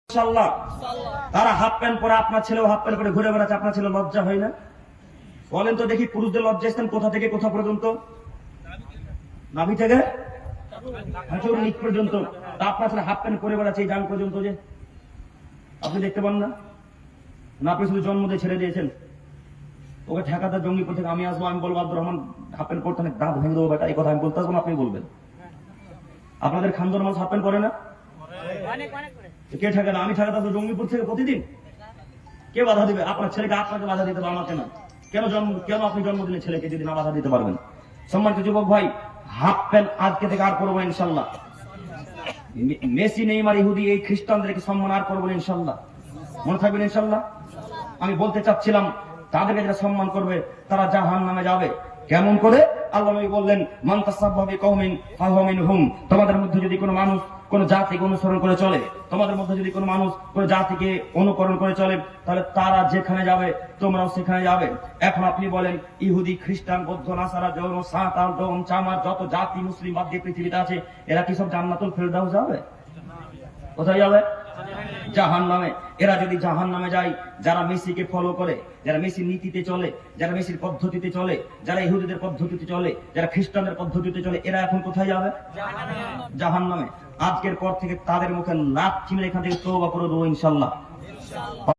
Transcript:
ইনশাআল্লাহ তারা half pant পরে, আপনার ছেলেও হাফ প্যান্ট পরে ঘুরে বেড়াচ্ছে, আপনার ছেলে লজ্জা হয় না? বলেন তো দেখি, পুরুষদের লজ্জা স্থান কোথা থেকে কোথা পর্যন্ত? নাভি থেকে হাঁটুর নিচ পর্যন্ত। তা আপনার ছেলে হাফ প্যান্ট পরে বেড়াচ্ছে এই জান পর্যন্ত, যে আপনি দেখতে পান না? না, আপনি শুধু জন্ম দিয়ে ছেড়ে দিয়েছেন। ওকে ঠেকাতে জঙ্গিপুর থেকে আমি আসবো, আমি বলবো আব্দুর রহমান হাফ প্যান্ট পরতে অনেক দাঁত ভেঙে দেবো বেটা, এই কথা আমি বলতে আসবো না, আপনি বলবেন। আপনাদের খানদার মানুষ হাফ প্যান্ট পরে না? কে ঠেকাবে? আমি ঠেকাতে আসবো জঙ্গিপুর থেকে প্রতিদিন? কে বাধা দিবে? আপনার ছেলেকে আপনাকে বাধা দিতে পারবে, আমাকে না। কেন আপনি জন্ম দিলে ছেলেকে যদি না বাধা দিতে পারবেন? সম্মানিত যুবক ভাই, হাফ প্যান্ট আজকে থেকে আর করবো ইনশাল্লাহ। মেসি, নেইমার, ইহুদি, এই খ্রিস্টানদেরকে সম্মান আর করবো ইনশাল্লাহ। মনে থাকবেন ইনশাল্লাহ। আমি বলতে চাচ্ছিলাম, তাদেরকে যারা সম্মান করবে তারা জাহান্নামে যাবে। কেমন করে? আল্লাহ নবী বললেন, মান তাসাব্বাহা বিকওমিন ফাহুয়া মিনহুম। তোমাদের মধ্যে যদি কোনো মানুষ কোন জাতিকে অনুসরণ করে চলে, তোমাদের মধ্যে যদি কোনো মানুষ কোন জাতিকে অনুকরণ করে চলে, তাহলে তারা যেখানে যাবে তোমরাও সেখানে যাবে। এখন আপনি বলেন, ইহুদি, খ্রিস্টান, বৌদ্ধ, নাসারা, জৈন, সাঁওতাল, ডোম, চামার, যত জাতি মুসলিম বাদ দিয়ে পৃথিবীতে আছে, এরা কি সব জান্নাতুল ফেরদাউস যাবে? কোথায় যাবে? জাহান্নামে। এরা যদি জাহান্নামে যায়, যারা মেসিকে ফলো করে, যারা মেসির নীতিতে চলে, যারা মেসির পদ্ধতিতে চলে, যারা ইহুদিদের পদ্ধতিতে চলে, যারা খ্রিস্টানদের পদ্ধতিতে চলে, এরা এখন কোথায় যাবে? জাহান্নামে। আজকের পর থেকে তাদের মুখে লাথি মেরে এখান থেকে তওবা করে দেবো ইনশাআল্লাহ।